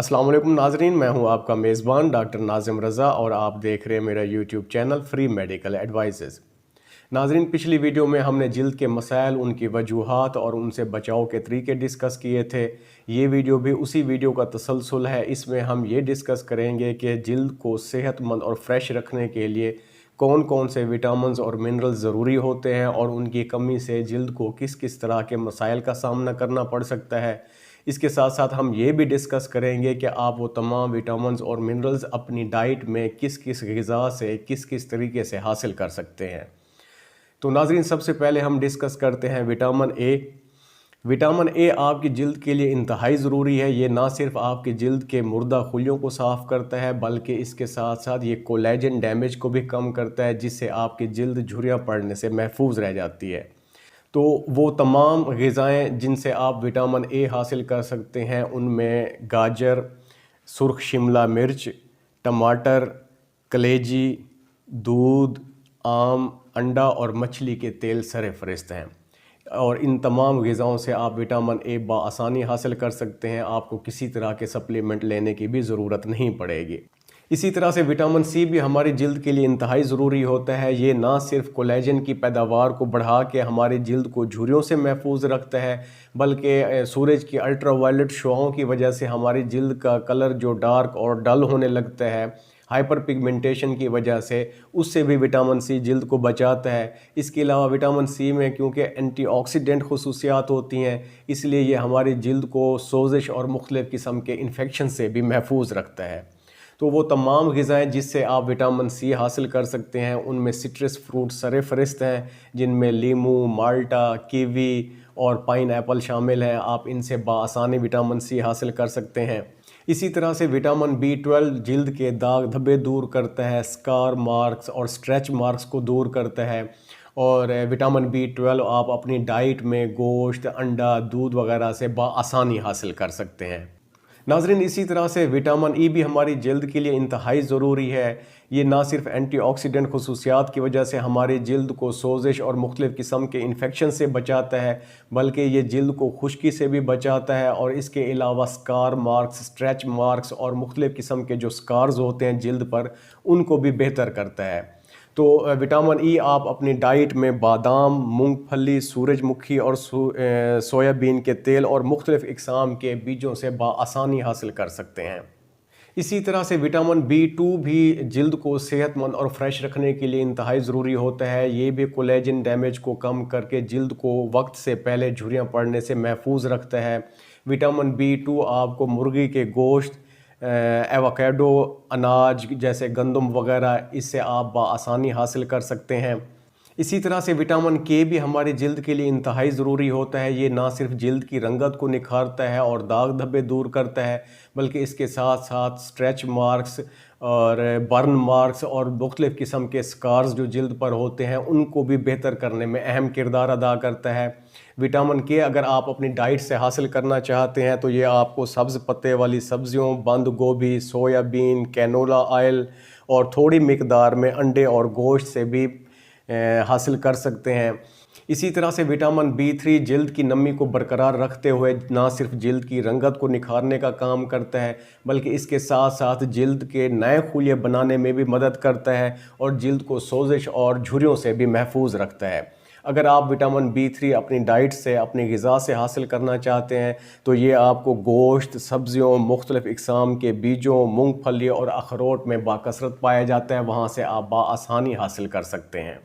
السلام علیکم ناظرین، میں ہوں آپ کا میزبان ڈاکٹر ناظم رضا اور آپ دیکھ رہے ہیں میرا YouTube channel free medical advises. ناظرین، پچھلی ویڈیو میں ہم نے جلد کے مسائل، ان کی وجوہات اور ان سے بچاؤ کے طریقے ڈسکس کیے تھے۔ یہ ویڈیو بھی اسی ویڈیو کا تسلسل ہے۔ اس میں ہم یہ ڈسکس کریں گے کہ جلد کو صحت مند اور فریش رکھنے کے لیے کون کون سے وٹامنز اور منرلز ضروری ہوتے ہیں اور ان کی کمی سے جلد کو کس کس طرح کے مسائل کا سامنا کرنا پڑ سکتا ہے۔ اس کے ساتھ ساتھ ہم یہ بھی ڈسکس کریں گے کہ آپ وہ تمام وٹامنز اور منرلز اپنی ڈائٹ میں کس کس غذا سے کس کس طریقے سے حاصل کر سکتے ہیں۔ تو ناظرین، سب سے پہلے ہم ڈسکس کرتے ہیں وٹامن اے۔ وٹامن اے آپ کی جلد کے لیے انتہائی ضروری ہے۔ یہ نہ صرف آپ کی جلد کے مردہ خلیوں کو صاف کرتا ہے بلکہ اس کے ساتھ ساتھ یہ کولیجن ڈیمیج کو بھی کم کرتا ہے، جس سے آپ کی جلد جھریاں پڑنے سے محفوظ رہ جاتی ہے۔ تو وہ تمام غذائیں جن سے آپ وٹامن اے حاصل کر سکتے ہیں ان میں گاجر، سرخ شملہ مرچ، ٹماٹر، کلیجی، دودھ، آم، انڈا اور مچھلی کے تیل سر فہرست ہیں، اور ان تمام غذاؤں سے آپ وٹامن اے بآسانی حاصل کر سکتے ہیں۔ آپ کو کسی طرح کے سپلیمنٹ لینے کی بھی ضرورت نہیں پڑے گی۔ اسی طرح سے وٹامن سی بھی ہماری جلد کے لیے انتہائی ضروری ہوتا ہے۔ یہ نہ صرف کولیجن کی پیداوار کو بڑھا کے ہماری جلد کو جھریوں سے محفوظ رکھتا ہے بلکہ سورج کی الٹرا وائلٹ شعاؤں کی وجہ سے ہماری جلد کا کلر جو ڈارک اور ڈل ہونے لگتا ہے ہائپر پگمنٹیشن کی وجہ سے، اس سے بھی وٹامن سی جلد کو بچاتا ہے۔ اس کے علاوہ وٹامن سی میں کیونکہ اینٹی آکسیڈنٹ خصوصیات ہوتی ہیں، اس لیے یہ ہماری جلد کو سوزش اور مختلف قسم کے انفیکشن سے بھی محفوظ رکھتا ہے۔ تو وہ تمام غذائیں جس سے آپ وٹامن سی حاصل کر سکتے ہیں ان میں سٹرس فروٹ سر فہرست ہیں، جن میں لیمو، مالٹا، کیوی اور پائن ایپل شامل ہیں۔ آپ ان سے بآسانی وٹامن سی حاصل کر سکتے ہیں۔ اسی طرح سے وٹامن B12 جلد کے داغ دھبے دور کرتا ہے، سکار مارکس اور سٹریچ مارکس کو دور کرتا ہے، اور وٹامن B12 آپ اپنی ڈائٹ میں گوشت، انڈا، دودھ وغیرہ سے بآسانی حاصل کر سکتے ہیں۔ ناظرین، اسی طرح سے وٹامن ای بھی ہماری جلد کے لیے انتہائی ضروری ہے۔ یہ نہ صرف اینٹی آکسیڈنٹ خصوصیات کی وجہ سے ہماری جلد کو سوزش اور مختلف قسم کے انفیکشن سے بچاتا ہے بلکہ یہ جلد کو خشکی سے بھی بچاتا ہے، اور اس کے علاوہ سکار مارکس، سٹریچ مارکس اور مختلف قسم کے جو سکارز ہوتے ہیں جلد پر، ان کو بھی بہتر کرتا ہے۔ تو وٹامن ای آپ اپنی ڈائٹ میں بادام، مونگ پھلی، سورج مکھی اور سویا بین کے تیل اور مختلف اقسام کے بیجوں سے بآسانی حاصل کر سکتے ہیں۔ اسی طرح سے وٹامن B2 بھی جلد کو صحت مند اور فریش رکھنے کے لیے انتہائی ضروری ہوتا ہے۔ یہ بھی کولیجن ڈیمیج کو کم کر کے جلد کو وقت سے پہلے جھریاں پڑنے سے محفوظ رکھتا ہے۔ وٹامن B2 آپ کو مرغی کے گوشت، ایووکیڈو، اناج جیسے گندم وغیرہ، اس سے آپ بآسانی حاصل کر سکتے ہیں۔ اسی طرح سے وٹامن کے بھی ہماری جلد کے لیے انتہائی ضروری ہوتا ہے۔ یہ نہ صرف جلد کی رنگت کو نکھارتا ہے اور داغ دھبے دور کرتا ہے بلکہ اس کے ساتھ ساتھ سٹریچ مارکس اور برن مارکس اور مختلف قسم کے سکارز جو جلد پر ہوتے ہیں ان کو بھی بہتر کرنے میں اہم کردار ادا کرتا ہے۔ وٹامن کے اگر آپ اپنی ڈائٹ سے حاصل کرنا چاہتے ہیں تو یہ آپ کو سبز پتے والی سبزیوں، بند گوبھی، سویا بین، کینولا آئل اور تھوڑی مقدار میں انڈے اور گوشت سے بھی حاصل کر سکتے ہیں۔ اسی طرح سے وٹامن B3 جلد کی نمی کو برقرار رکھتے ہوئے نہ صرف جلد کی رنگت کو نکھارنے کا کام کرتا ہے بلکہ اس کے ساتھ ساتھ جلد کے نئے خلیے بنانے میں بھی مدد کرتا ہے اور جلد کو سوزش اور جھریوں سے بھی محفوظ رکھتا ہے۔ اگر آپ وٹامن B3 اپنی ڈائٹ سے، اپنی غذا سے حاصل کرنا چاہتے ہیں تو یہ آپ کو گوشت، سبزیوں، مختلف اقسام کے بیجوں، مونگ پھلی اور اخروٹ میں باکثرت پایا جاتا ہے، وہاں سے آپ بآسانی حاصل کر سکتے ہیں۔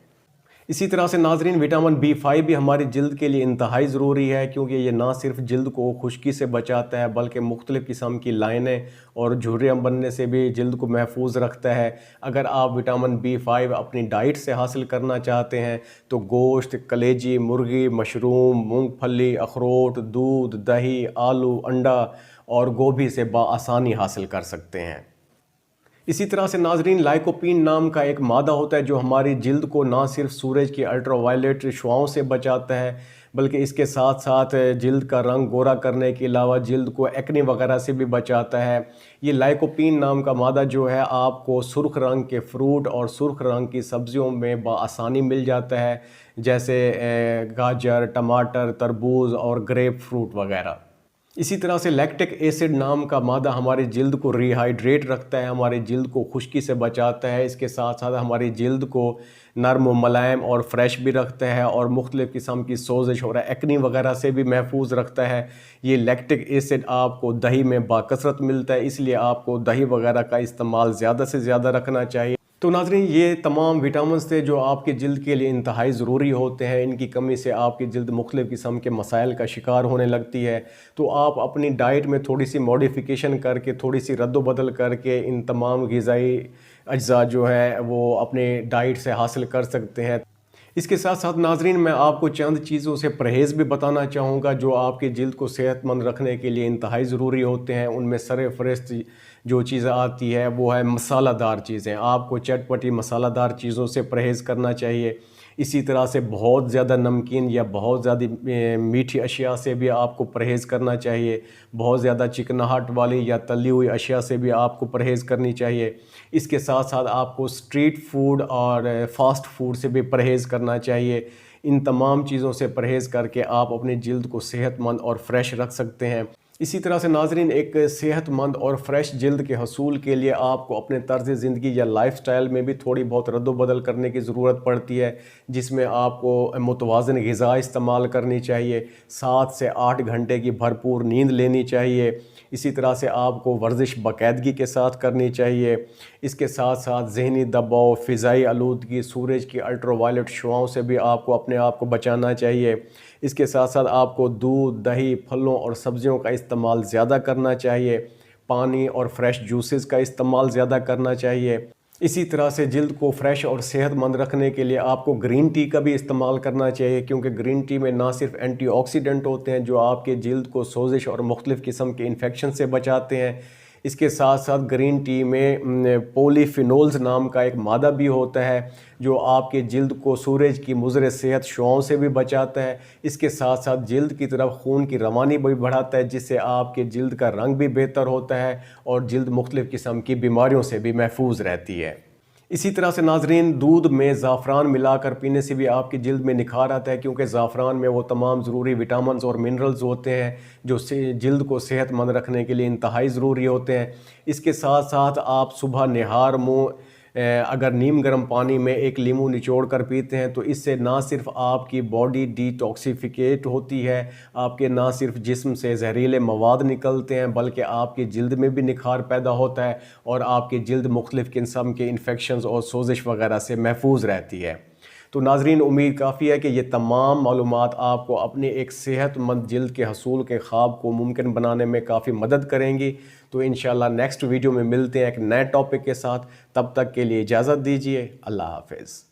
اسی طرح سے ناظرین، وٹامن B5 بھی ہماری جلد کے لیے انتہائی ضروری ہے کیونکہ یہ نہ صرف جلد کو خشکی سے بچاتا ہے بلکہ مختلف قسم کی لائنیں اور جھریاں بننے سے بھی جلد کو محفوظ رکھتا ہے۔ اگر آپ وٹامن B5 اپنی ڈائٹ سے حاصل کرنا چاہتے ہیں تو گوشت، کلیجی، مرغی، مشروم، مونگ پھلی، اخروٹ، دودھ، دہی، آلو، انڈا اور گوبھی سے بآسانی حاصل کر سکتے ہیں۔ اسی طرح سے ناظرین، لائکوپین نام کا ایک مادہ ہوتا ہے جو ہماری جلد کو نہ صرف سورج کی الٹرا وائلیٹ شعاؤں سے بچاتا ہے بلکہ اس کے ساتھ ساتھ جلد کا رنگ گورا کرنے کے علاوہ جلد کو ایکنی وغیرہ سے بھی بچاتا ہے۔ یہ لائکوپین نام کا مادہ جو ہے آپ کو سرخ رنگ کے فروٹ اور سرخ رنگ کی سبزیوں میں بآسانی مل جاتا ہے، جیسے گاجر، ٹماٹر، تربوز اور گریپ فروٹ وغیرہ۔ اسی طرح سے لیکٹک ایسڈ نام کا مادہ ہماری جلد کو ریہائیڈریٹ رکھتا ہے، ہماری جلد کو خشکی سے بچاتا ہے، اس کے ساتھ ساتھ ہماری جلد کو نرم و ملائم اور فریش بھی رکھتا ہے اور مختلف قسم کی سوزش اور ایکنی وغیرہ سے بھی محفوظ رکھتا ہے۔ یہ لیکٹک ایسڈ آپ کو دہی میں باکثرت ملتا ہے، اس لیے آپ کو دہی وغیرہ کا استعمال زیادہ سے زیادہ رکھنا چاہیے۔ تو ناظرین، یہ تمام وٹامنز تھے جو آپ کی جلد کے لیے انتہائی ضروری ہوتے ہیں۔ ان کی کمی سے آپ کی جلد مختلف قسم کے مسائل کا شکار ہونے لگتی ہے، تو آپ اپنی ڈائٹ میں تھوڑی سی موڈیفیکیشن کر کے، تھوڑی سی رد و بدل کر کے ان تمام غذائی اجزاء جو ہے وہ اپنے ڈائٹ سے حاصل کر سکتے ہیں۔ اس کے ساتھ ساتھ ناظرین، میں آپ کو چند چیزوں سے پرہیز بھی بتانا چاہوں گا جو آپ کی جلد کو صحت مند رکھنے کے لیے انتہائی ضروری ہوتے ہیں۔ ان میں سر فہرست جو چیزیں آتی ہے وہ ہے مسالہ دار چیزیں۔ آپ کو چٹ پٹی مسالہ دار چیزوں سے پرہیز کرنا چاہیے۔ اسی طرح سے بہت زیادہ نمکین یا بہت زیادہ میٹھی اشیاء سے بھی آپ کو پرہیز کرنا چاہیے۔ بہت زیادہ چکناہٹ والی یا تلی ہوئی اشیاء سے بھی آپ کو پرہیز کرنی چاہیے۔ اس کے ساتھ ساتھ آپ کو اسٹریٹ فوڈ اور فاسٹ فوڈ سے بھی پرہیز کرنا چاہیے۔ ان تمام چیزوں سے پرہیز کر کے آپ اپنی جلد کو صحت مند اور فریش رکھ سکتے ہیں۔ اسی طرح سے ناظرین، ایک صحت مند اور فریش جلد کے حصول کے لیے آپ کو اپنے طرز زندگی یا لائف سٹائل میں بھی تھوڑی بہت رد و بدل کرنے کی ضرورت پڑتی ہے، جس میں آپ کو متوازن غذا استعمال کرنی چاہیے، 7 سے 8 گھنٹے کی بھرپور نیند لینی چاہیے۔ اسی طرح سے آپ کو ورزش باقاعدگی کے ساتھ کرنی چاہیے۔ اس کے ساتھ ساتھ ذہنی دباؤ، فضائی آلودگی، سورج کی الٹرا وائلٹ شعاؤں سے بھی آپ کو اپنے آپ کو بچانا چاہیے۔ اس کے ساتھ ساتھ آپ کو دودھ، دہی، پھلوں اور سبزیوں کا استعمال زیادہ کرنا چاہیے۔ پانی اور فریش جوسز کا استعمال زیادہ کرنا چاہیے۔ اسی طرح سے جلد کو فریش اور صحت مند رکھنے کے لیے آپ کو گرین ٹی کا بھی استعمال کرنا چاہیے، کیونکہ گرین ٹی میں نہ صرف اینٹی آکسیڈنٹ ہوتے ہیں جو آپ کے جلد کو سوزش اور مختلف قسم کے انفیکشن سے بچاتے ہیں، اس کے ساتھ ساتھ گرین ٹی میں پولی فینولز نام کا ایک مادہ بھی ہوتا ہے جو آپ کے جلد کو سورج کی مضر صحت شعاؤں سے بھی بچاتا ہے۔ اس کے ساتھ ساتھ جلد کی طرف خون کی روانی بھی بڑھاتا ہے، جس سے آپ کے جلد کا رنگ بھی بہتر ہوتا ہے اور جلد مختلف قسم کی بیماریوں سے بھی محفوظ رہتی ہے۔ اسی طرح سے ناظرین، دودھ میں زعفران ملا کر پینے سے بھی آپ کی جلد میں نکھار آتا ہے، کیونکہ زعفران میں وہ تمام ضروری وٹامنز اور منرلز ہوتے ہیں جو جلد کو صحت مند رکھنے کے لیے انتہائی ضروری ہوتے ہیں۔ اس کے ساتھ ساتھ آپ صبح نہار منہ اگر نیم گرم پانی میں ایک لیمو نچوڑ کر پیتے ہیں تو اس سے نہ صرف آپ کی باڈی ڈی ٹاکسیفیکیٹ ہوتی ہے، آپ کے نہ صرف جسم سے زہریلے مواد نکلتے ہیں، بلکہ آپ کی جلد میں بھی نکھار پیدا ہوتا ہے اور آپ کی جلد مختلف قسم کے انفیکشنز اور سوزش وغیرہ سے محفوظ رہتی ہے۔ تو ناظرین، امید کافی ہے کہ یہ تمام معلومات آپ کو اپنی ایک صحت مند جلد کے حصول کے خواب کو ممکن بنانے میں کافی مدد کریں گی۔ تو انشاءاللہ نیکسٹ ویڈیو میں ملتے ہیں ایک نئے ٹاپک کے ساتھ۔ تب تک کے لیے اجازت دیجیے۔ اللہ حافظ۔